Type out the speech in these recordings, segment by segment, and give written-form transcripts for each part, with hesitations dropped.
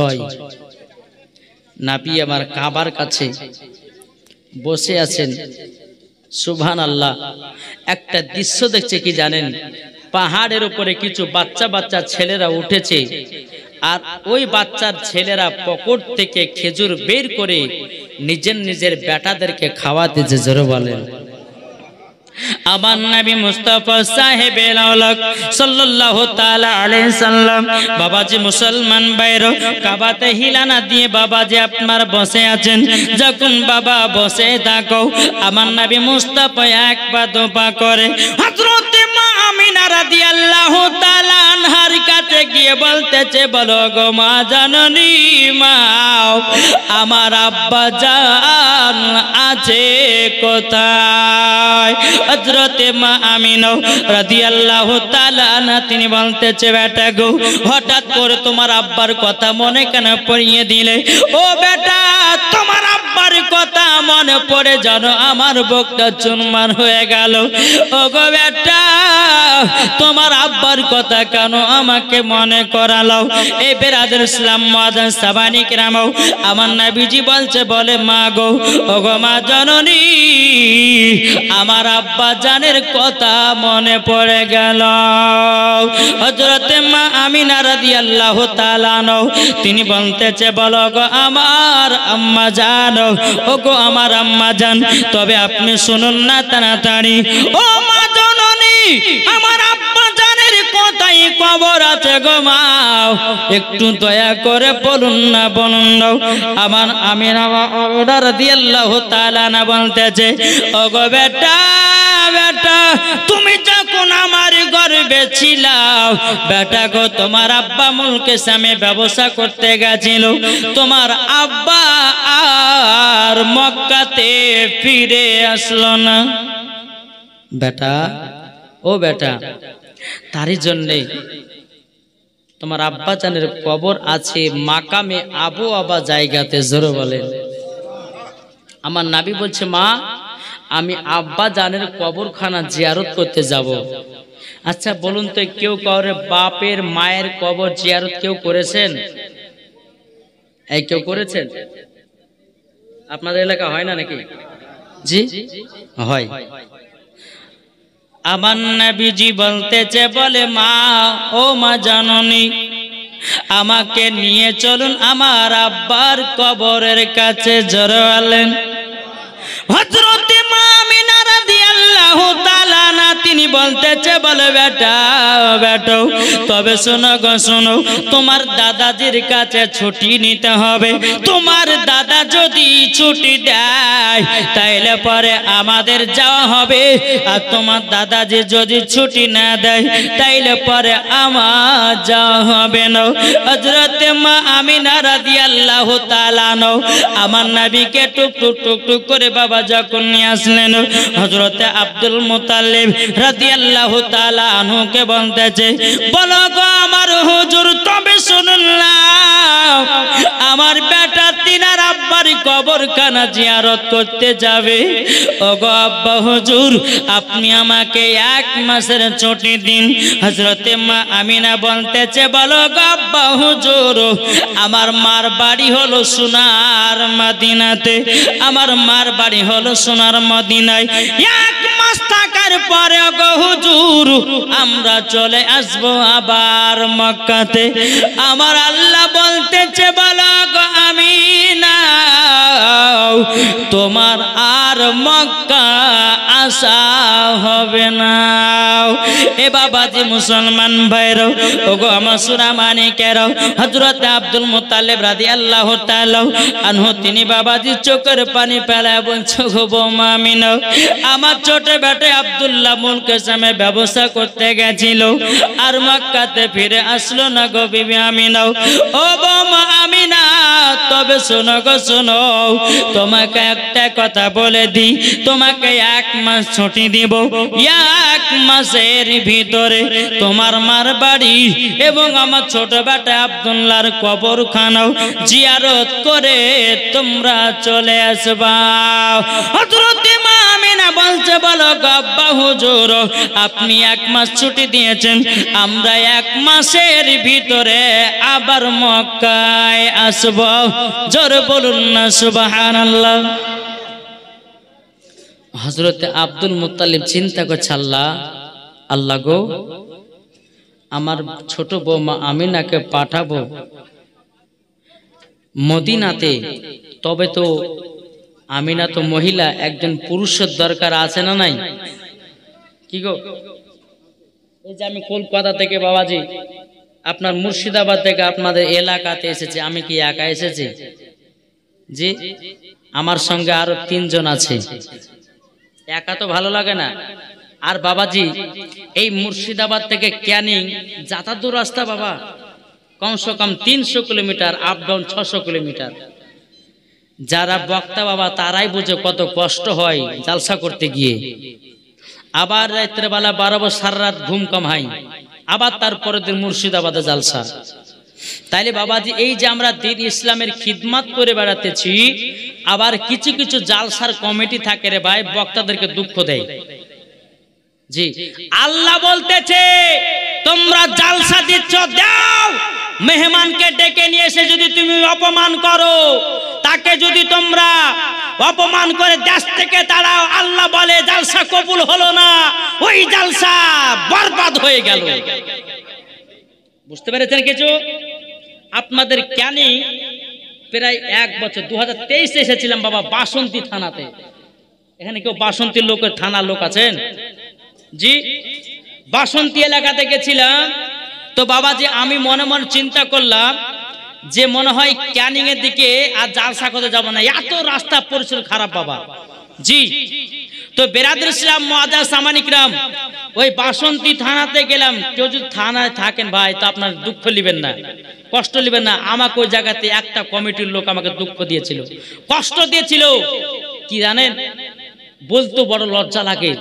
6 নবী আমার কাবার কাছে বসে আছেন। সুবহানাল্লাহ। একটা দৃশ্য দেখছে কি জানেন? পাহাড়ের উপরে কিছু বাচ্চা বাচ্চা ছেলেরা উঠেছে, আর ওই বাচ্চার ছেলেরা পকেট থেকে খেজুর বের করে নিজের নিজের বেটাদেরকে খাওয়াতেছে। জোরে বলেন। আমার নবী মুস্তাফা সাহেবে আওলাদ সাল্লাল্লাহু তাআলা আলাইহি সাল্লাম বাবাজি মুসলমান ভাইরা কাবাতে হিলানা দিয়ে বাবাজি আপনার বসে আছেন। যখন বাবা বসে থাকো আমার নবী মুস্তাফা এক পা দু পা করে হযরত মা আমিনা রাদিয়াল্লাহু তাআলা আনহার কাছে গিয়ে বলতেছে, বলো গো মা জননী মা, আমার আব্বা জান আছে কোথায়? হযরতে মা আমিনা রাদিয়াল্লাহু তাআলা আনহা তিনি বলতেছে, বেটা গো হঠাৎ করে তোমার আব্বার কথা মনে কেন পড়িয়ে দিলে? ও বেটা, তোমার আব্বার কথা মনে পড়ে জানো আমার বুকটা চুরমার হয়ে গেল। ও গো বেটা, তোমার আব্বার কথা কেন আমাকে মনে করালো? এই বেরাদর ইসলাম মুআজ্জিন সাবানি কিরাম আমার নবীজি বলছে, বলে মা গো, ও গো মা জননী, আমার আব্বা জানের কথা মনে পড়ে গেল। হযরতে মা আমিনা রাদিয়াল্লাহু তাআলা আনহা তিনি বলতেছে, বলো গো আমার আম্মা জান, ও গো আমার আম্মা জান, তবে আপনি শুনুন না তাড়াতাড়ি। ও মা জননী, আমার আব্বা জানের কোথায় কবর আছে গো মা? একটু দয়া করে বলুন না, বলুন না। আমার আমিনা রাদিয়াল্লাহু তাআলা না বলতেছে, ও গো বেটা, বেটা তুমি যখন আমার গর্ভে ছিলাও, বেটা গো তোমার আব্বা মুলকে সামে ব্যবসা করতে গেছিল, তোমার আব্বা আর মক্কাতে ফিরে আসলো না। বেটা, ও বেটা, তারই জন্যে তোমার আব্বা জানের কবর আছে মাকামে আবু আবা জায়গাতে। জোরে বলেন। আমার নবী বলছে, মা আমি আব্বা জানের কবরখানা জিয়ারত করতে যাব। আচ্ছা বলুন তো, কেউ কাউরে বাপের মায়ের কবর জিয়ারত কেউ করেছেন? এই কেউ করেছেন? আপনাদের এলাকা হয় না নাকি? জি হয়। আমার নবীজি বলতেছে, বলে মা, ও মা জননী, আমাকে নিয়ে চলুন আমার আব্বার কবরের কাছে। জোরে বলেন। হযরতে মা আমিনা রাদিয়াল্লাহু তাআলা আনহা তিনি বলতেছে, বলে বেটা, বেটা তবে শোনো গো শোনো, তোমার দাদাজির কাছে ছুটি নিতে হবে। তোমার দাদা যদি ছুটি দেয় তাইলে পরে আমাদের যাওয়া হবে, আর তোমার দাদাজি যদি ছুটি না দেয় তাইলে পরে আমার যাওয়া হবে না। হযরতে মা আমিনা রাদিয়াল্লাহু তাআলা আনহা আমার নবীকে টুক টুক টুক টুক করে বাবা যখন নিয়ে আসলেন, হযরতে আব্দুল মুতাল্লিব রাদিয়াল্লাহু তাআলা আনহুকে বলতেছে, বলো গো আমার হুজুর, তবে শুনুন না, আমার বেটা তিনার আব্বার কবরখানা জিয়ারত করতে যাবে। ও গো আব্বা হুজুর, আপনি আমাকে 1 মাসের ছুটি দিন। হযরতে মা আমিনা বলতেছে, বলো গো আব্বা হুজুর, আমার মার বাড়ি হলো সোনার মদিনাতে, আমার মার বাড়ি হলো সোনার মদিনায়। 1 মাস থাকার পরে গো হুজুর আমরা চলে আসবো আবার মক্কাতে। আমার আল্লাহ বলতেছে, বলো গো আমিনা, তোমার আর মক্কা আসা হবে না। এ বাবাজি মুসলমান ভাইরা, ওগো আমার সুরামানিকেরা, হযরত আব্দুল মুত্তালিব রাদিয়াল্লাহু তাআলা আনহু তিনি বাবাজি চোখের পানি ফেলায় বলছে, গো বৌমা আমিনা, আমার ছোট বেটা আব্দুল্লাহ মুলকের সামনে ব্যবসা করতে গেছিল, আর মক্কাতে ফিরে আসলো না গো বিবি আমিনা। ও বৌমা আমিনা, তবে শোনো গো শোনো, তোমাকে একটা কথা বলে দি, তোমাকে 1 মাস ছুটি দিব। 1 মাসের ভিতরে তোমার মার বাড়ি এবং আমার ছোট বেটা আব্দুল্লাহর কবরখানাও জিয়ারত করে তোমরা চলে আসবা। হযরত মা আমিনা বলছে, যে বলো আব্বা হুজুর আপনি 1 মাস ছুটি দিয়েছেন, আমরা 1 মাসের ভিতরে আবার মক্কায় আসব। জোরে বলুন না সুবহানাল্লাহ। হযরত আব্দুল মুত্তালিব চিন্তা করছে, আল্লাহ গো, আমার ছোট বৌমা আমিনাকে পাঠাবো মদিনাতে, তবে তো আমিনা তো মহিলা, একজন পুরুষের দরকার আছে না নাই? কি গো, এই যে আমি কলকাতা থেকে বাবাজি আপনার মুর্শিদাবাদ থেকে আপনাদের এলাকাতে এসেছি, আমি কি একা এসেছি? জি, আমার সঙ্গে আরো 3 জন আছে। একা তো ভালো লাগে না। আর বাবাজি এই মুর্শিদাবাদ থেকে ক্যানিং যাতা দূর রাস্তা বাবা, কমসে কম 300 কিলোমিটার, আপ ডাউন 600 কিলোমিটার। যারা বক্তা বাবা তারাই বুঝে কত কষ্ট হয় জালসা করতে গিয়ে। আবার রাত্রে বেলা 12 বছর সারা রাত ঘুম কম হয়, আবার তারপরের দিন মুর্শিদাবাদে জালসা। তাইলে বাবাজি এই যে আমরা দিন ইসলামের খিদমত করে বেড়াতেছি, আবার কিছু কিছু জালসার কমিটি থাকে রে ভাই, বক্তাদেরকে দুঃখ দেয়। জি, আল্লাহ বলতেছে তোমরা জালসা দিচ্ছ দাও, মেহমানকে ডেকে নিয়ে এসে যদি তুমি অপমান করো, তাকে যদি তোমরা অপমান করে দেশ থেকে তাড়াও, আল্লাহ বলে জালসা কবুল হলো না, ওই জালসা বরবাদ হয়ে গেল। বুঝতে পেরেছেন কিছু? আপনাদের ক্যানিং প্রায় 1 বছর 2023 এসেছিলাম বাবা বাসন্তী থানাতে। এখানে কেউ বাসন্তী লোকের থানার লোক আছেন? জি, বাসন্তী এলাকাতে গেছিলাম। তো বাবাজি আমি মনে মনে চিন্তা করলাম যে মনে হয় ক্যানিং এর দিকে আর জালসা করতে যাব না, এত রাস্তা পরিস্থিতি খারাপ বাবা। জি, তো বেরাদর ইসলাম মুআজ্জাজ সামানিকরাম, ওই বাসন্তী থানাতে গেলাম। কেউ যদি থানায় থাকেন ভাই তো আপনার দুঃখ নেবেন না, কষ্ট নেবেন না। আমাকে ওই জায়গাতে একটা কমিটির লোক আমাকে দুঃখ দিয়েছিল, কষ্ট দিয়েছিল। কি জানেন, বলতে বড় লজ্জা লাগে,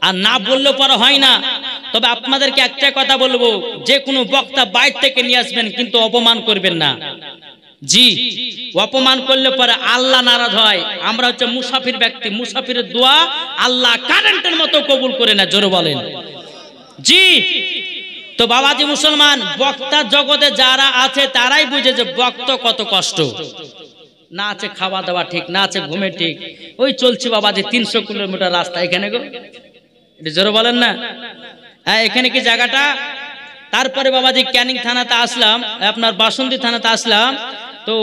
আর না বললেও পরে হয় না। তবে আপনাদেরকে একটা কথা বলবো, যে কোনো বক্তা বাইরে থেকে নিয়ে আসবেন কিন্তু অপমান করবেন না। জি, অপমান করলে পরে আল্লাহ নারাজ হয়। আমরা হচ্ছে মুসাফির ব্যক্তি, মুসাফিরের দোয়া আল্লাহ কারেন্টের মতো কবুল করে না। জোরে বলেন জি। তো বাবাজি মুসলমান, বক্তা জগতে যারা আছে তারাই বুঝে যে বক্তা কত কষ্ট। না আছে খাওয়া দাওয়া ঠিক, না আছে ঘুমে ঠিক, ওই চলছে বাবাজি 300 কিলোমিটার রাস্তা। এখানে গো জোরে বলেন না, হ্যাঁ এখানে কি জায়গাটা? তারপরে বাবাজি ক্যানিং থানাতে আসলাম, আপনার বাসন্তী থানাতে আসলাম। তো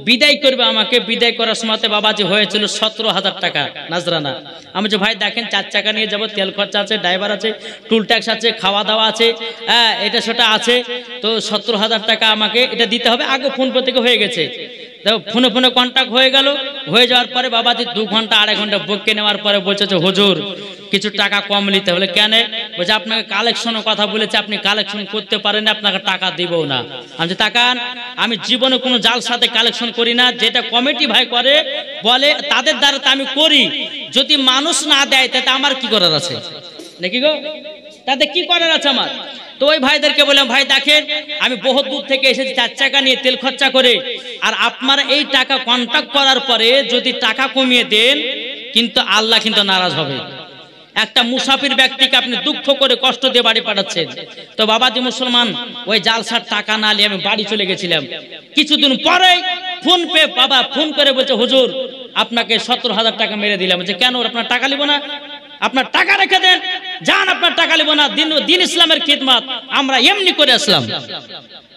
বিদায় করবে আমাকে, বিদায় করার সময় বাবাজি হয়েছিল 17,000 টাকা নাজরানা। আমি যে ভাই দেখেন 4 চাকা নিয়ে যাবো, তেল খরচা আছে, ড্রাইভার আছে, টুল ট্যাক্স আছে, খাওয়া দাওয়া আছে, হ্যাঁ এটা সেটা আছে। তো 17,000 টাকা আমাকে এটা দিতে হবে। আগে ফোন পে থেকে হয়ে গেছে, ফোনে ফোনে কন্ট্যাক্ট হয়ে গেল। হয়ে যাওয়ার পরে বাবাজি 2 ঘন্টা 2.5 ঘন্টা বকে নেওয়ার পরে বলছে যে হুজুর কিছু টাকা কম নিতে। বলে কেন? বলছে আপনাকে কালেকশনের কথা বলেছে, আপনি কালেকশন করতে পারেন, আপনাকে টাকা দিব না। আমি টাকা, আমি জীবনে কোনো জালসাতে কালেকশন করি না, যেটা কমিটি ভাই করে বলে তাদের দ্বারা আমি করি। যদি মানুষ না দেয় তাতে আমার কি করার আছে নাকি গো? তাতে কি করার আছে আমার? তো ওই ভাইদেরকে বললাম ভাই দেখেন আমি বহুত দূর থেকে এসেছি 4 চাকা নিয়ে তেল খরচা করে, আর আপনারা এই টাকা কন্ট্যাক্ট করার পরে যদি টাকা কমিয়ে দেন কিন্তু আল্লাহ কিন্তু নারাজ হবে। একটা মুসাফির ব্যক্তিকে আপনি দুঃখ করে কষ্ট দিয়ে বাড়ি পাঠাচ্ছেন। তো বাবাজি মুসলমান, ওই জালসার টাকা না নিয়ে আমি বাড়ি চলে গেছিলাম। কিছুদিন পরে ফোন পে বাবা ফোন করে বলছে হুজুর আপনাকে 17,000 টাকা মেরে দিলাম। যে কেন? আপনার টাকা নিব না, আপনার টাকা রেখে দেন, যান, আপনার টাকা নিব না। দিন ইসলামের খিদমত আমরা এমনি করে আসলাম।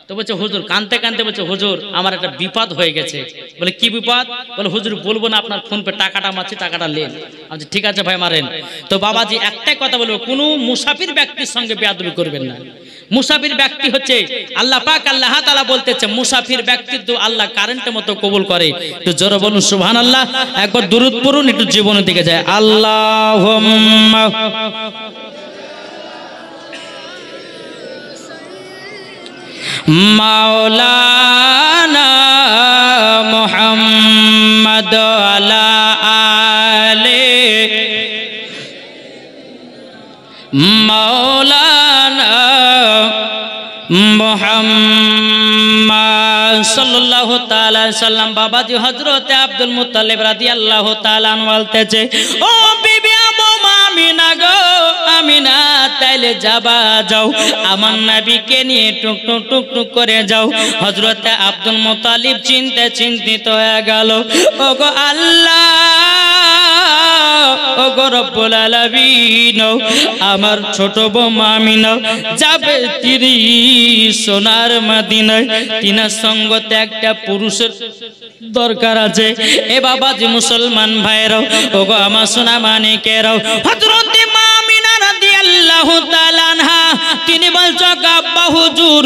তো বলছে হুজুর কানতে কানতে বলছে হুজুর আমার একটা বিপদ হয়ে গেছে। বলে কি বিপদ? বলে হুজুর বলবো না, আপনার ফোন পে টাকাটা মারছি, টাকাটা নেন। আচ্ছা ঠিক আছে ভাই মারেন। তো বাবাজি একটাই কথা বলবো, কোনো মুসাফির ব্যক্তির সঙ্গে বেয়াদবি করবেন না। মুসাফির ব্যক্তি হচ্ছে আল্লাহ পাক আল্লাহ তাআলা বলতেছে মুসাফির ব্যক্তির তো আল্লাহ কারেন্টের মতো কবুল করে। একটু জোরে বলুন সুবহানাল্লাহ। একবার দুরূদ পড়ুন, একটু জীবনের দিকে যায়। আল্লাহুম্মা মাওলানা মুহাম্মদ আলা আলে মাওলানা মুহাম্মদ সাল্লাল্লাহু তাআলা সাল্লাম। বাবাজি হযরত আব্দুল মুত্তালিব রাদিয়াল্লাহু তাআলা আনহু বলতেছে ও বিবি আম্মা গো আমিনা তাইলে যাবা যাও আমার নবীকে নিয়ে টুক টুক টুক টুক করে যাও। হযরত আব্দুল মুত্তালিব চিন্তিত হয়ে গেল। ওগো আল্লাহ, ওগো রব্বুল আলামিন, আমার ছোট বৌমা আমিনা যাবে তিনি সোনার মদিনায়। তিনার সঙ্গতে একটা পুরুষের দরকার আছে। এ বাবাজি মুসলমান ভাইরাও, ওগো আমার সোনা মানিকেরাও, হযরত মা আমিনা রাদিয়াল্লাহু তাআলা আনহা তিনি বলছো আব্বা হুজুর,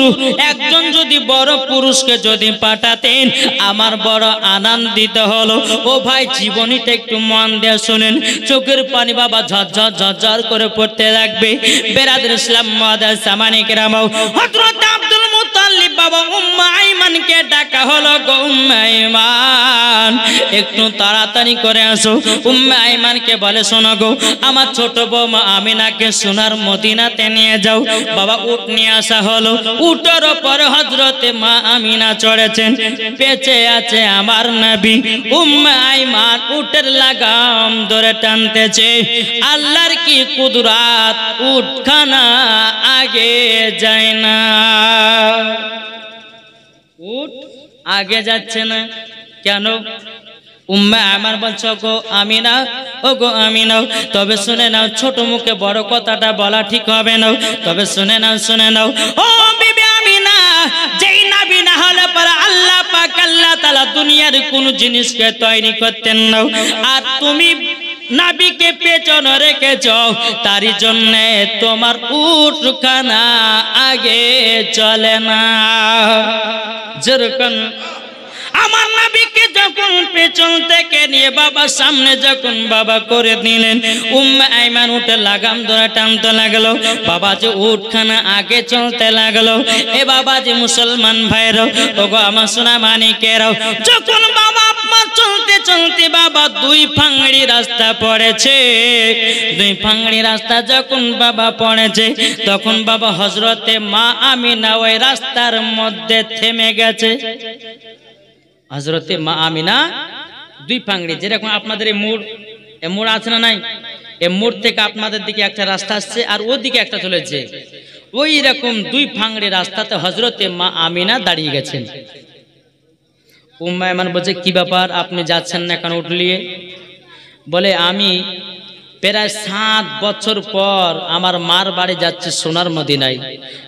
একজন যদি বড় পুরুষকে যদি পাঠাতেন আমার বড় আনন্দিত হলো। ও ভাই জীবনীটা একটু মন দিয়ে শুনেন, চোখের পানি বাবা ঝরঝর ঝরঝর করে পড়তে লাগবে। বেরাদর ইসলাম মুআদ্দাস সামানিকেরাম, হযরত আব্দুল মুত্তালিব বাবা উম্মে আইমানকে ডাকা হলো। গো উম্মে আইমান একটু তাড়াতাড়ি করে আসো। উম্মে আইমানকে বলে শোনো গো আমার ছোট বৌমা আমিনাকে সোনার মদিনাতে নিয়ে যাও। বাবা উট নিয়ে আসা হলো। উটের উপর হযরতে মা আমিনা চড়েছেন, পেছে আছে আমার নবী। উম্মে আইমান উটের লাগাম ধরে টানতেছে। আল্লাহর কি কুদরত, উটখানা আগে যায় না, উট আগে যাচ্ছে না কেন? উম্মে আইমান বলছো গো আমিনা, ও গো আমিনা তবে শুনে নাও, ছোট মুখে বড় কথাটা বলা ঠিক হবে না, তবে শুনে নাও ও বিবি আমিনা, যেই নবী না হলে পরে আল্লাহ পাক আল্লাহ তাআলা দুনিয়ার কোন জিনিসকে তৈরি করতেন না। আর তুমি নবীকে পেছনে রেখেছ, তারই জন্য তোমার উটখানা আগে চলে না। যেরকম আমার নবীকে যখন পেছন থেকে নিয়ে বাবা সামনে যখন বাবা করে দিলেন, উম্মে আইমান উঠে লাগাম ধরে টানতে লাগলো। বাবা যে উটখানা আগে চলতে লাগলো। এ বাবা যে মুসলমান ভাইরাও, ওগো আমার সোনা মানিকেরাও, যখন বাবা আপনার চলতে চলতে বাবা দুই ফাংড়ি রাস্তা পড়েছে। দুই ফাংড়ি রাস্তা যখন বাবা পড়েছে, তখন বাবা হযরতে মা আমিনা ওই রাস্তার মধ্যে থেমে গেছে। হযরতে মা আমিনা দুই ফাংড়ি, যেরকম আপনাদের এই মোড় আছে না নাই, এই মোড় থেকে আপনাদের দিকে একটা রাস্তা আসছে আর ওদিকে একটা চলেছে, ওই রকম দুই ফাংড়ি রাস্তাতে হযরতে মা আমিনা দাঁড়িয়ে গেছেন। উম্মে আইমান বলছে কি ব্যাপার, আপনি যাচ্ছেন না কেন উঠলিয়ে? বলে আমি প্রায় 7 বছর পর আমার মার বাড়ি যাচ্ছে সোনার মদিনায়।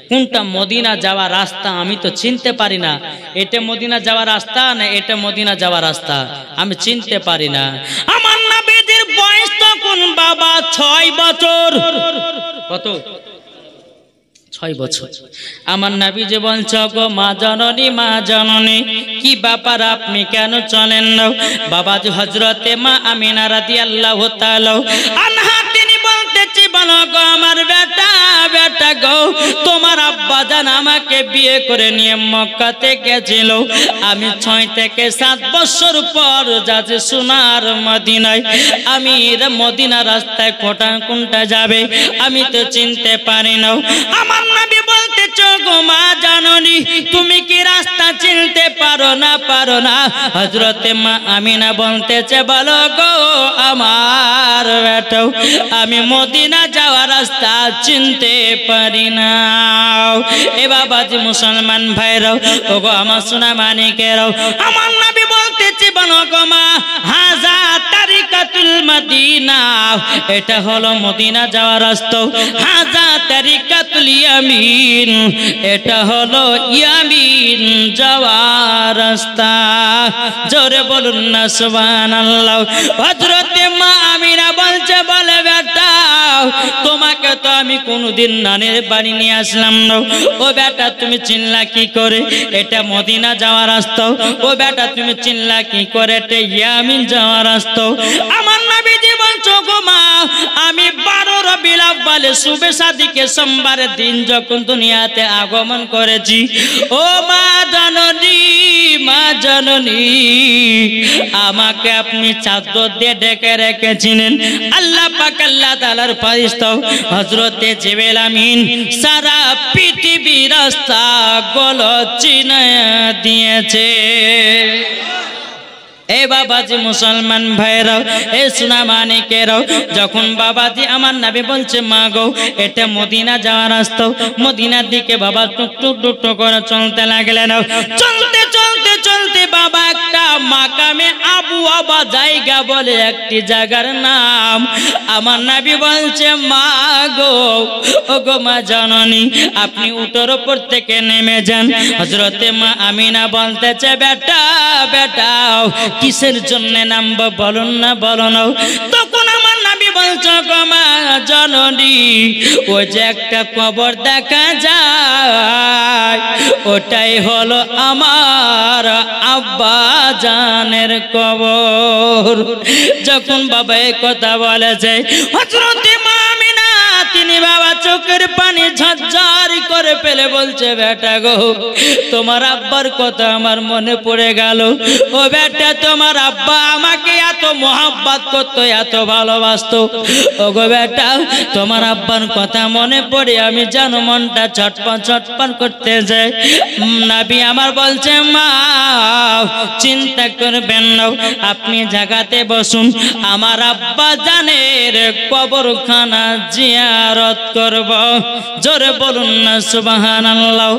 কোনটা মদিনা যাওয়ার রাস্তা আমি তো চিনতে পারি না। এটা মদিনা যাওয়ার রাস্তা না এটা মদিনা যাওয়ার রাস্তা আমি চিনতে পারি না। আমার নবীর বয়স তখন বাবা 6 বছর। কত? 6 বছর। আমার নবী যে বলছে গো মা জননী কি ব্যাপার, আপনি কেন চলেন না? বাবা যে হযরতে মা আমিনা রাদিয়াল্লাহু তাআলা আনহা তিনি বলতেছি, বলো গো আমার বেটা গো, তোমার আব্বা জান আমাকে বিয়ে করে নিয়ে মক্কাতে গেছিল। আমি 6 থেকে 7 বছর পর যাচ্ছি সোনার মদিনায়। আমি মদিনা রাস্তায় কোনটা যাবে আমি তো চিনতে পারি না। আমার নবী বলতেছো গো মা জাননী, তুমি কি রাস্তা চিনতে পারো না? হযরতে মা আমিনা বলতেছে, বলো গো আমার বেটা, আমি মদিনা যাওয়ার রাস্তা চিনতে পারি না। এ বাবাজি মুসলমান ভাইরাও, ওগো আমার সোনা মানিকেরাও, আমার নবী বলতেছে, বলো গো মা হাজা তারিকাতুল মদিনা, এটা হলো মদিনা যাওয়ার রাস্তা। হাজা তারিকাতুল ইয়ামিন, এটা হলো ইয়ামিন যাওয়ার রাস্তা। জোরে বলুন না সুবহানাল্লাহ। হযরতে মা আমিনা বলছে, বলে বেটা তোমাকে তো আমি কোনদিন নানের বাড়ি নিয়ে আসলাম না। ও বেটা তুমি চিনলা কি করে এটা মদিনা যাওয়ার রাস্তা? ও বেটা তুমি চিনলা কি করে এটা ইয়ামিন যাওয়ার রাস্তা? আমার নবী জীবন চোখো মা, আমি 12 রবিউল আউয়াল শুভে সাদিকে সোমবারের দিন যখন দুনিয়াতে আগমন করেছি, ও মা জননী আমাকে আপনি চাদর দিয়ে ঢেকে রেখেছিলেন। আল্লাহ পাক আল্লাহ তাআলার ফেরেশতা হযরতে জিবরিল আমিন সারা পৃথিবী রাস্তা গুলো চিনে দিয়েছে। এ বাবাজি মুসলমান ভাইরাও, এ সোনা মানিকেরাও, যখন বাবাজি আমার নবী বলছে মা গো এটা মদিনা যাওয়ার রাস্তা, মদিনার দিকে বাবা টুক টুক টুক টুক করে চলতে লাগলেন। চলতে চলতে চলতে বাবা একটা মাকামে আবু আবা জায়গা বলে একটি জায়গার নাম, আমার নবী বলছে মা গো, ও গো মা জননী আপনি উটের উপর থেকে নেমে যান। হযরতে মা আমিনা বলতেছে বেটা বেটা কিসের জন্য নামবো বলুন না বলো না। তখন আমার নবী বলছে গো মা জননী ওই যে একটা কবর দেখা যায় ওটাই হলো আমার আব্বা জানের কবর। যখন বাবা এই কথা বলেছে হযরতে মা আমিনা তিনি বাবা চোখের পানি ঝরঝর করে ফেলে বলছে বেটা গো তোমার আব্বার কথা আমার মনে পড়ে গেল। ও বেটা তোমার আব্বা আমাকে এত মোহাব্বত করতো এত ভালোবাসতো, ও গো বেটা তোমার আব্বার কথা মনে পড়ে আমি জানো মনটা ছটপট ছটপট করতে যায়। নবী আমার বলছে মা চিন্তা করবেন না আপনি জায়গাতে বসুন, আমার আব্বা জানের কবরখানা জিয়ারত করব। জোরে বলুন না সুবহানাল্লাহ।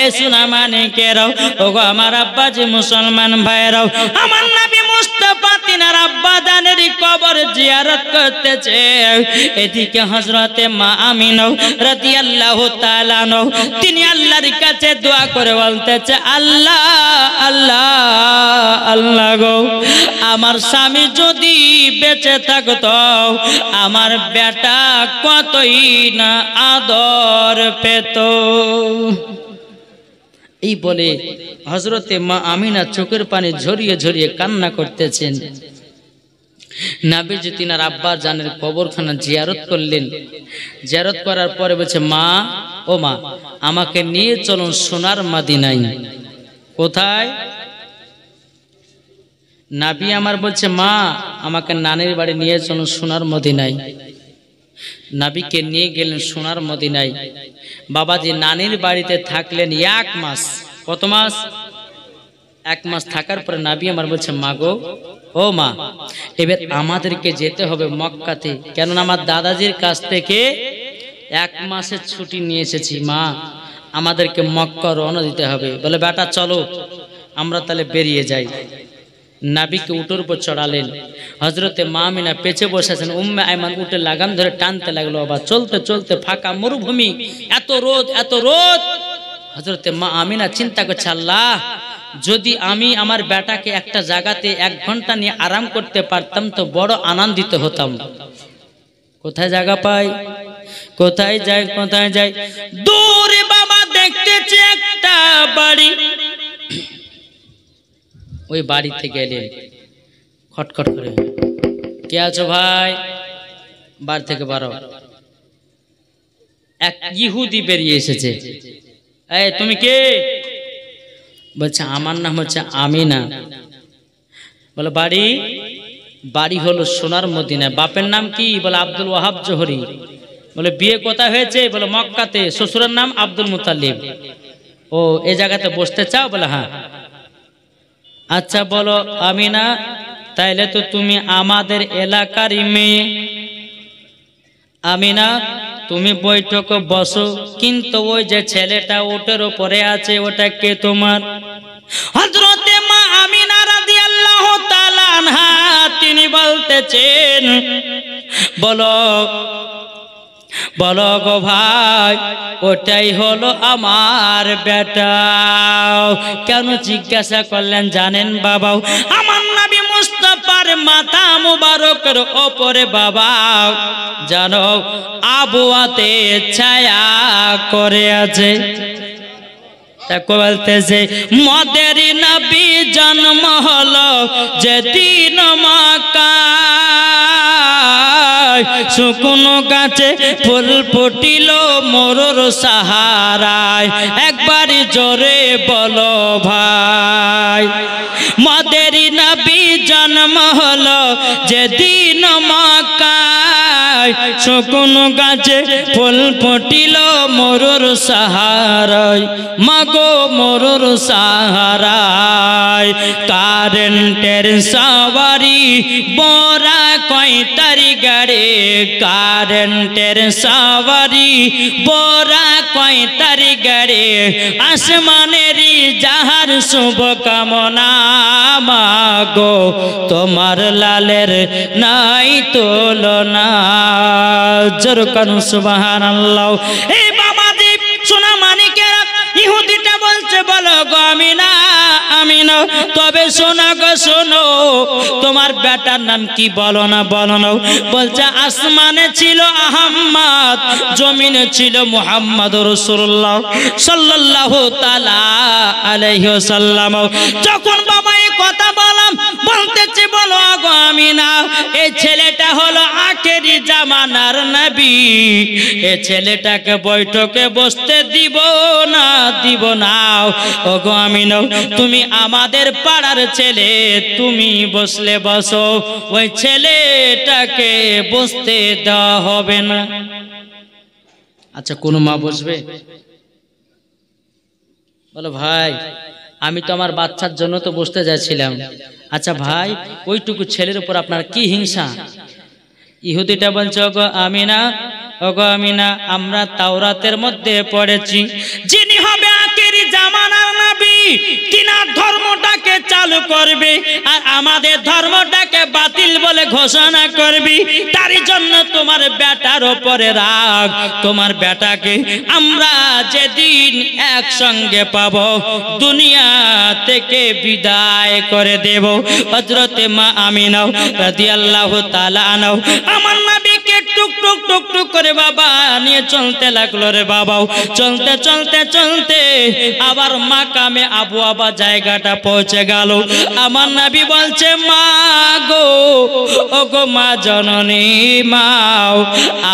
এ সোনা মানিকেরাও, ওগো আমার আব্বাজি মুসলমান ভাইরাও, আমার নবী মুস্তাফা তিনার আব্বা জানের কবর জিয়ারত করতেছে। এদিকে হযরতে মা আমিনা রাদিয়াল্লাহু তাআলা আনহা তিনি আল্লাহর কাছে দোয়া করে বলতেছে আল্লাহ আল্লাহ আল্লাহ গো আমার স্বামী যদি বেঁচে থাকতো আমার বেটা কতই না আদর পেত। এই বলে হযরতে মা আমিনা চোখের পানি ঝরিয়ে ঝরিয়ে কান্না করতেছেন। নবীজি তিনার আব্বা জানের কবরখানা জিয়ারত করলেন। জিয়ারত করার পরে বলছে মা ও মা আমাকে নিয়ে চলুন সোনার মদিনায়। কোথায়? নবী আমার বলছে মা আমাকে নানির বাড়ি নিয়ে চলুন সোনার মদিনায়। নবীকে নিয়ে গেলেন সোনার মদিনায়। বাবাজি নানির বাড়িতে থাকলেন 1 মাস। কত মাস? 1 মাস থাকার পরে নবী আমার বলছে মা গো ও মা এবার আমাদেরকে যেতে হবে মক্কাতে, কেননা আমার দাদাজির কাছ থেকে 1 মাসের ছুটি নিয়ে এসেছি, মা আমাদেরকে মক্কা রওনা দিতে হবে। বলে বেটা চলো আমরা তাহলে বেরিয়ে যাই। নবীকে উটের উপর চড়ালেন। হযরতে মা আমিনা পেছে বসেছেন, উম্মে আয়মান উটে লাগাম ধরে টানতে লাগলো। আবার চলতে চলতে ফাঁকা মরুভূমি, এত রোদ এত রোদ। হযরতে মা আমিনা চিন্তা করছে আল্লাহ যদি আমি আমার বেটাকে একটা জায়গাতে 1 ঘন্টা নিয়ে আরাম করতে পারতাম তো বড় আনন্দিত হতাম। কোথায় জায়গা পাই, কোথায় যাই কোথায় যাই। দূরে বাবা দেখতেছে একটা বাড়ি। ওই বাড়িতে গেলেন, খটখট করে কে আছো ভাই? বাড়ি থেকে বারো। এক ইহুদি বেরিয়ে এসেছে। এই তুমি কে? বলছে আমার নাম হচ্ছে আমিনা। বলে বাড়ি? বাড়ি হলো সোনার মদিনা। বাপের নাম কি? বলে আব্দুল ওয়াহাব জোহরি। বলে বিয়ে কোথায় হয়েছে? বলে মক্কাতে। শ্বশুরের নাম আব্দুল মুতালিব। ও এই জায়গাতে বসতে চাও? বলে হ্যাঁ। আচ্ছা বলো আমিনা তাইলে তো তুমি আমাদের এলাকারই মেয়ে। আমিনা তুমি বৈঠকে বসো, কিন্তু ওই যে ছেলেটা উটের উপরে আছে ওটা কে তোমার? হযরতে মা আমিনা রাদিয়াল্লাহু তাআলা আনহা তিনি বলতেছেন বলো বলো গো ভাই ওটাই হলো আমার বেটা। কেন জিজ্ঞাসা করলেন জানেন বাবা? আমার নবী মুস্তাফার মাথা মুবারকের ওপরে বাবা জানো আবওয়াতে ছায়া করে আছে। তাকে বলতেছে মদের নবী জন্ম হলো যেদিন মক্কায়, শুকনো গাছে ফুল ফুটিল মরুর সাহারায়। একবারই জোরে বলো ভাই। মদের নবী জন্ম হলো যেদিন মক্কায়, নাই শুকনো গাছে ফুল ফুটিল মরুর সাহারায় মাগো মরুর সাহারায় কারেন্টের সাওয়ারি বড়া কয়তারি গাড়ি কারেন্টের সাওয়ারি বড়া কয়তারি গাড়ি আসমানেরই যাহার শুভ কামনা মাগো তোমার লালের নাই তুলনা জোর কানু সুবহানাল্লাহ। এই বাবাজি সোনা মানিকেরা ইহুদিটা বলছে বলো গো আমিনা আমিনা তবে শোনা গো শোনো তোমার বেটার নাম কি বলো না বলছে আসমানে ছিল আহমদ জমিনে ছিল মুহাম্মদ রাসূলুল্লাহ সাল্লাল্লাহু তাআলা আলাইহি ওয়াসাল্লাম। যখন বাবা এই কথা বলতেছে বলো গো আমিনা এই ছেলেটা হলো আখেরি জামানার নবী এই ছেলেটাকে বৈঠকে বসতে দিব না ওগো আমিনা তুমি আমাদের পাড়ার ছেলে তুমি বসলে বসো ওই ছেলেটাকে বসতে দেওয়া হবে না। আচ্ছা কোন মা বসবে? বলো ভাই আমি তো আমার বাচ্চার জন্য তো বসতে যাচ্ছিলাম। আচ্ছা ভাই ওইটুকু ছেলের উপর আপনার কি হিংসা? ইহুদিটা বলছে ওগো আমিনা আমরা তাওরাতের মধ্যে পড়েছি যিনি হবে আখেরি জামানার নবী তিনার ধর্মটাকে চালু করবে আর আমাদের ধর্মটাকে বাতিল বলে ঘোষণা করবি তারই জন্য তোমার বেটার উপরে রাগ তোমার বেটাকে আমরা যেদিন একসঙ্গে পাবো দুনিয়া থেকে বিদায় করে দেব। হযরতে মা আমিনা রাদিয়াল্লাহু তাআলা আনহা আমার নবীকে টুক টুক টুক টুক করে বাবা নিয়ে চলতে লাগলো রে বাবাও চলতে চলতে চলতে আবার মাকামে আবু আবা জায়গাটা পৌঁছে গেল। আমার নবী বলছে মা গো ওগো মা জননী মাও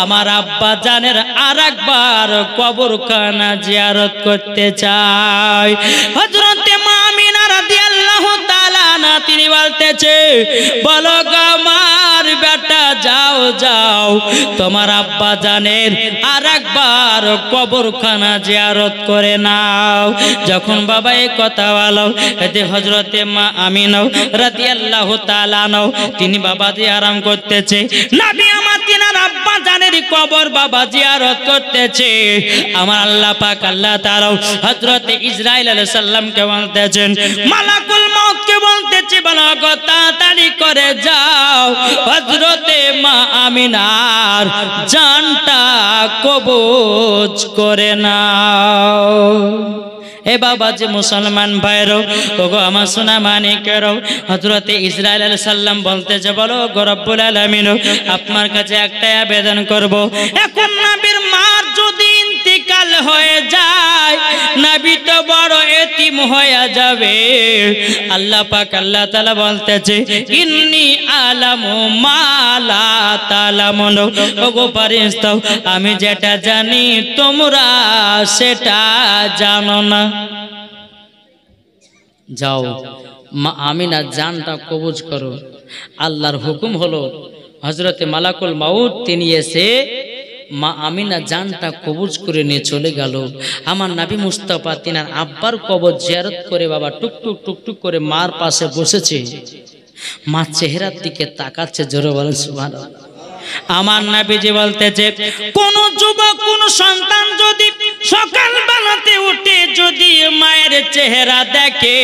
আমার আব্বা জানের আরেকবার কবরখানা জিয়ারত করতে চাই। হযরতে মা আমিনা রাদিয়াল্লাহু তাআলা আনহা তিনি বলতেছে বলো গো আমার বেটা যাও যাও তোমার আব্বা জানের আরেকবার কবরখানা জিয়ারত করে নাও। যখন বাবা এই কথা বলো এতে হযরতে মা আমিনা রাদিয়াল্লাহু তাআলা আনহা তিনি বাবা আরাম করতেছে নবী আমার তিনার আব্বা জানের কবর বাবা জিয়ারত করতেছে। আমার আল্লাহ পাক আল্লাহ তাআলা হযরতে ইসরাইল আলাইহিস সালামকে বলতেছেন মালাকুল মউত কে বলতেছে বলো গো তাড়াতাড়ি করে যাও হযরতে মা আমিনার জানটা কবজ করে নাও। এ বাবা যে মুসলমান ভাইরো ওগো আমার সোনা মানিকেরও হযরতে ইসরাইল আলাইহিস সালাম বলতেছে বলো গো রব্বুল আলামিন আপনার কাছে একটাই আবেদন করব এখন নবীর মার যদি ইন্তিকাল হয়ে যায় নবী তো বড় এতিম হয়ে যাবে। আল্লাহ পাক আল্লাহ তাআলা বলতেছে ইন্নী আলামু মা লা তালামুন ওগো ফেরেশতা আমি যেটা জানি তোমরা সেটা জানো না। যাও মা আমিনা জানটা কবজ করো। আল্লাহর হুকুম হলো হযরতে মালাকুল মউত তিনি এসে মা আমিনা জানটা কবজ করে নিয়ে চলে গেল। আমার নবী মুস্তাফা তিনার আব্বার কবর জিয়ারত করে বাবা টুকটুক টুকটুক করে মার পাশে বসেছে মা চেহারার দিকে তাকাচ্ছে জোরে বলেন সুবহানাল্লাহ। আমার নবীজি বলতেছে কোন যুবক কোন সন্তান যদি সকাল বেলাতে উঠে যদি মায়ের চেহারা দেখে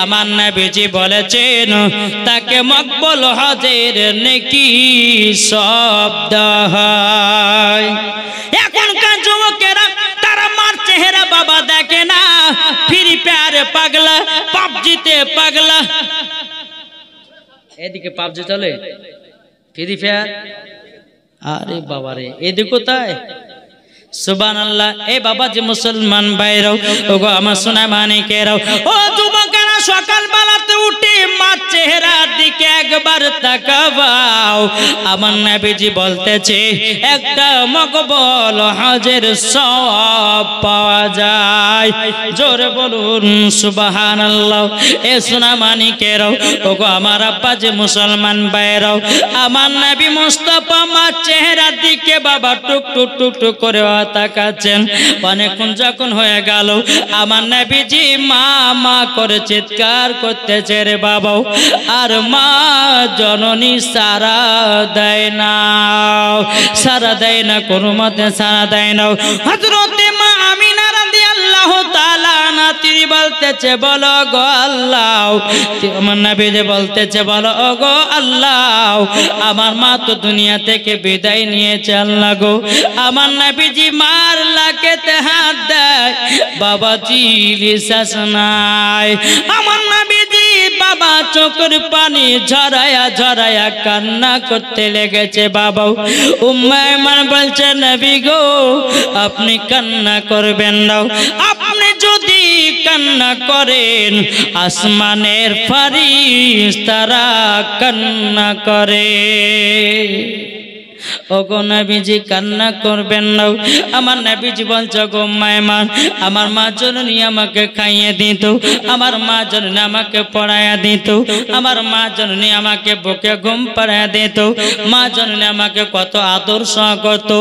আমার নবীজি বলেছেন তাকে মকবুল হজের নেকি সব দেওয়া হয়। এখনকার যুবকেরা তারা মার চেহারা বাবা দেখে না ফ্রি ফায়ারে পাগলা পাবজিতে পাগলা এদিকে পাবজি চলে ফ্রি ফায়ার আরে বাবা রে এদিকে কোথায় সুবহানাল্লাহ। এ বাবা যে মুসলমান ভাইরাও ওগো আমার সোনা মানিকেরাও ও যুবকেরা সকাল বেলাতে উঠে মার চেহারার দিকে একবার তাকাবাও আমার নবীজি বলতেছে একটা মকবুল হজের সওয়াব পাওয়া যায়। জোরে বলুন সুবহানাল্লাহ। এ সোনা মানিকেরাও, ওগো আমার আব্বা যে মুসলমান ভাইরাও, আমার নবী মুস্তাফা মা চেহারার দিকে বাবা টুক টুক টুক টুক করে তাকাচ্ছেন। অনেকক্ষণ যখন হয়ে গেল আমার নবীজি মা মা করে চিৎকার করতেছে রে বাবা, আর মা জননী সারা দেয় না, সারা দেয় না, কোনো মতে সারা দেয় না। হযরতে মা আমিনা রাদিয়াল্লাহু তাআলা আনহা তিনি বলতেছে বলো গো আল্লাহ, আমার নবীজি বলতেছে বলো গো আল্লাহ, আমার মা তো দুনিয়া থেকে বিদায় নিয়েছে আল্লাহ গো। আমার নবীজি মার লাকেতে হাত দেয়, বাবাজি নিঃশ্বাস নাই। আমার নবীজি বাবা চোখের পানি ঝরায়া ঝরায়া কান্না করতে লেগেছে বাবা। উম্মে আয়মান বলছে নবী গো আপনি কান্না করবেন না, আপনি যদি কান্না করেন আসমানের ফেরেশতারা কান্না করে। ওগো নবীজি কান্না করবেন না। আমার নবীজি বলছে গো মায়মান, আমার মা জননী আমাকে খাইয়ে দিত, আমার মা জননী আমাকে পড়াইয়া দিত, আমার মা জননী আমাকে বুকে ঘুম পাড়াইয়া দিত, মা জননী আমাকে কত আদর সহ করত।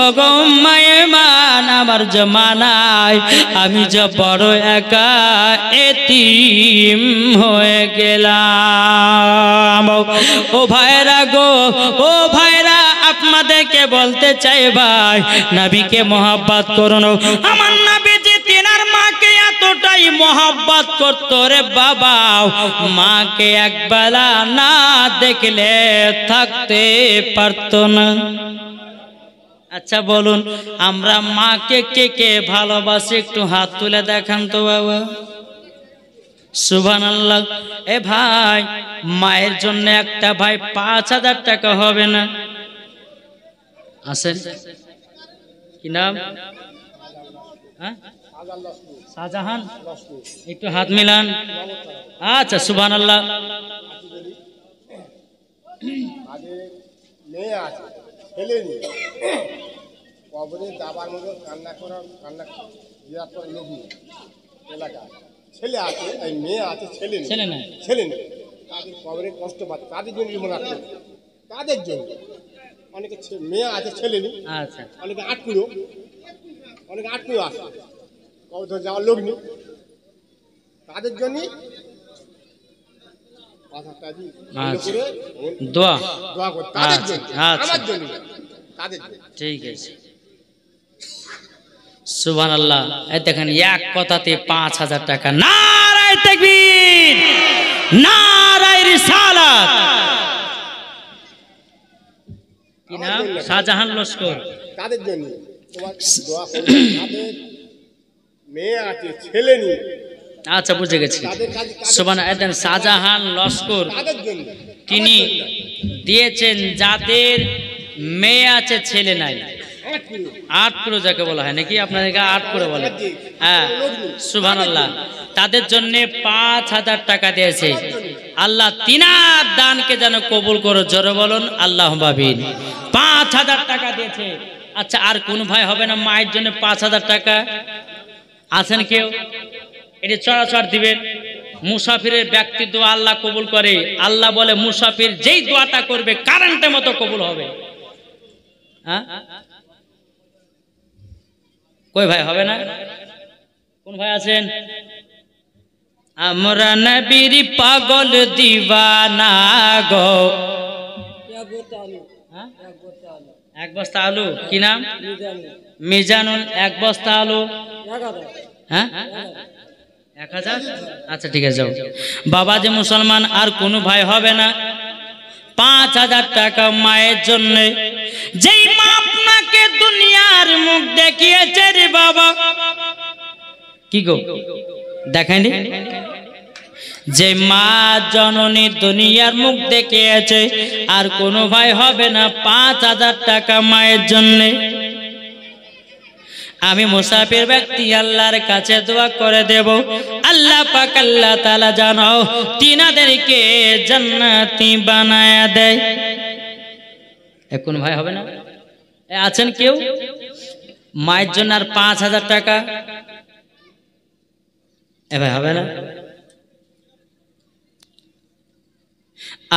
ওগো মায়মান আমার জমানায় আমি যে বড় একা এতিম হয়ে গেলাম। ও ভাইরা গো, ও ভাইরা আপনাদেরকে বলতে চাই ভাই নবীকে মহব্বত করুন। আমার নবীজি তিনার মাকে এতটাই মহব্বত করত রে বাবা, মাকে একবেলা না দেখলে থাকতে পারত না। আচ্ছা বলুন আমরা মাকে কে কে ভালোবাসি, একটু হাত তুলে দেখান তো বাবা। সুবহানাল্লাহ। এ ভাই মায়ের জন্য একটা ভাই ৫,০০০ টাকা হবে না? আসেন কি নাম? শাহজাহান, একটু হাত মিলান। আচ্ছা সুবহানাল্লাহ। মেয়ে আছে ছেলে নেই, কবরে যাবার মতো কান্না করার কান্না বিরাট করে লোক নেই এলাকা। ছেলে আছে, এই মেয়ে আছে, ছেলে নেই, ছেলে নেই, ছেলে নেই, তাদের কবরে কষ্ট পাচ্ছে, তাদের জন্য মনে রাখতে, তাদের জন্য। অনেকে মেয়ে আছে ছেলে নেই, আচ্ছা অনেকে আটকুড়ো, অনেকে আটকুড়ো আছে, কবর ধরে যাওয়ার লোক নেই, তাদের জন্যই দোয়া দোয়া করতে, তাদের জন্য, আমার জন্য, তাদের জন্য। ঠিক আছে সুবহানাল্লাহ। এই দেখেন এক কথাতে ৫,০০০ টাকা। নারায়ে তাকবীর, নারায়ে রিসালাত। কি নাম? শাহজাহান লস্কর। তাদের জন্য তোমার দোয়া করবে, তাদের মেয়ে আছে ছেলে নেই। আচ্ছা বুঝে গেছি। সুবহানাল্লাহ। শাহজাহান লস্কর তিনি দিয়েছেন যাদের মেয়ে আছে ছেলে নাই, আটকুড়ো যাকে বলা হয় নাকি আপনাদেরকে আটকুড়ো বলে, হ্যাঁ সুবহানাল্লাহ। তাদের জন্য ৫,০০০ টাকা দিয়েছে। আল্লাহ তিনার দানকে যেন কবুল করো, জোরে বলুন আল্লাহুম্মা আমিন। ৫,০০০ টাকা দিয়েছে। আচ্ছা আর কোন ভাই হবে না মায়ের জন্য ৫,০০০ টাকা? আছেন কেউ? এটি চড়াচড় দিবেন। মুসাফিরের ব্যক্তি দোয়া আল্লাহ কবুল করে। আল্লাহ বলে মুসাফির যেই দোয়াটা করবে কারেন্টের মতো কবুল হবে। হ্যাঁ কই ভাই হবে না? কোন ভাই আছেন? আমরা নবীর পাগল দিওয়ানা গো। এক বস্তা আলু। কি নাম? মিজানুল। এক বস্তা আলু। হ্যাঁ ১,০০০। আচ্ছা ঠিক আছে যাও। বাবা যে মুসলমান আর কোনো ভাই হবে না? ৫,০০০ টাকা মায়ের জন্য। যেই মা আপনাকে দুনিয়ার মুখ দেখিয়েছে রে বাবা, কি গো দেখায়নি? যে মা জননী দুনিয়ার মুখ দেখিয়েছে আর কোনো ভাই হবে না ৫,০০০ টাকা মায়ের জন্য। আমি মুসাফির ব্যক্তি আল্লাহর কাছে দোয়া করে দেব, আল্লাহ পাক আল্লাহ তাআলা জানো তিনাদেরকে জান্নাতি বানায়া দেয়। এখন ভাই হবে না? আছেন কেউ মায়ের জন্য আর 5,000 টাকা? ভাই হবে না?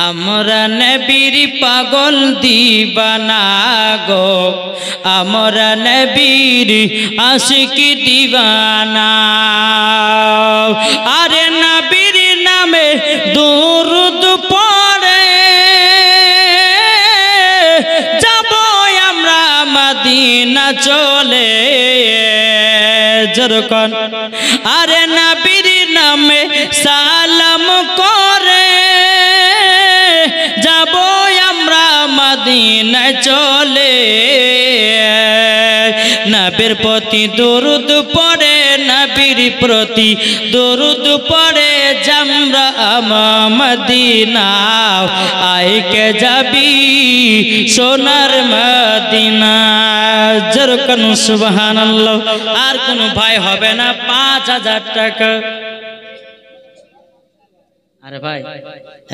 আমরা নবীর পাগল দিবানা গো, আমরা নবীর আশিক দিবানা। আরে নবীর নামে দুরূদ পড়ে যাব আমরা মদিনা চলে যেরকম। আরে নবীর নামে সালাম করে যাব আমরা মদিনা চলে। নবীর প্রতি দরুদ পড়ে, নবীর প্রতি দরুদ পড়ে আমরা মদিনা। আইকে যাবি সোনার মদিনা যেরকম সুবহানাল্লাহ। আর কোন ভাই হবে না? 5,000 টাকা। আরে ভাই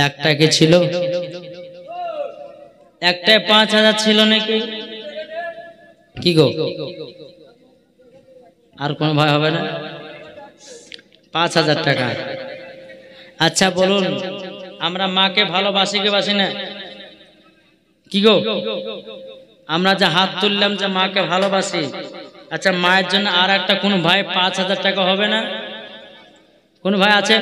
একটা কি ছিল? একটাই 5,000 ছিল নাকি? কি গো আর কোন ভাই হবে না? 5,000 টাকা। আচ্ছা বলুন, আমরা মাকে ভালোবাসি কি বাসি না? কি গো আমরা যে হাত তুললাম যে মাকে ভালোবাসি, আচ্ছা মায়ের জন্য আর একটা কোন ভাই 5,000 টাকা হবে না? কোন ভাই আছে?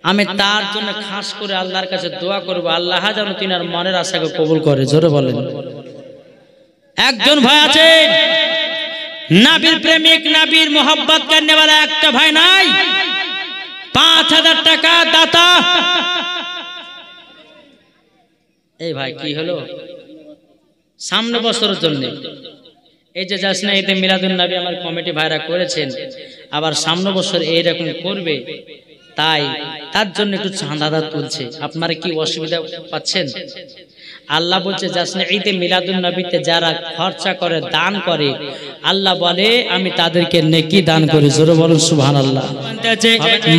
আমি তার জন্য খাস করে আল্লাহর কাছে দোয়া করব, আল্লাহ যেন তিনার মনের আশাকে কবুল করে। জোরে বলেন। একজন ভাই আছে নবীর প্রেমিক, নবীর মোহাব্বত করনে वाला একটা ভাই নাই? 5,000 টাকা দাতা। এই ভাই কি হলো? সামনে বছরের জন্য এই যে যাস না ঈদে মিলাদুন নবী আমার কমিটি ভাইরা করেছেন, আবার সামনে বছর এইরকম করবে, তাই তার জন্য একটু চাঁদা তুলছে। আপনারা কি অসুবিধা পাচ্ছেন? আল্লাহ বলছে যাসনা ঈদে মিলাদুন নবীতে যারা খরচা করে, দান করে, আল্লাহ বলে আমি তাদেরকে নেকি দান করি। জোরে বলুন সুবহানাল্লাহ।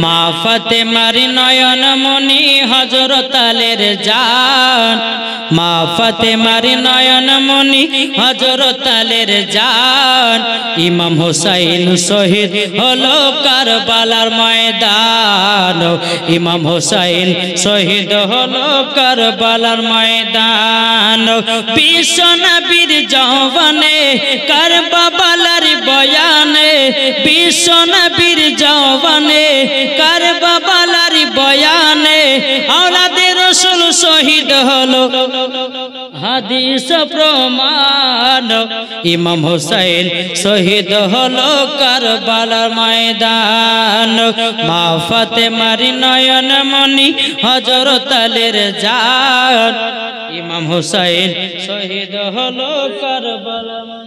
মা ফাতেমার নয়ন মনি হযরত আলীর জান, মা ফাতেমার নয়ন মনি হযরত আলীর জান। ইমাম হোসাইন শহীদ হলো কারবালার ময়দান, ইমাম হোসাইন শহীদ হলো কারবালার ময়দান। বিশ্ব নবীর জওয়ানে কারবালার বয়ানে, বিশ্ব নবীর জওয়ানে কারবালার বয়ানে আওলাদে রাসূল শহীদ হলো হাদিস প্রমাণ। ইমাম হোসেন শহীদ হলো কারবালার ময়দান। মা ফাতেমার নয়ন মনি হযরত আলীর জান, ইমাম হোসেন শহীদ হলো কারবালার।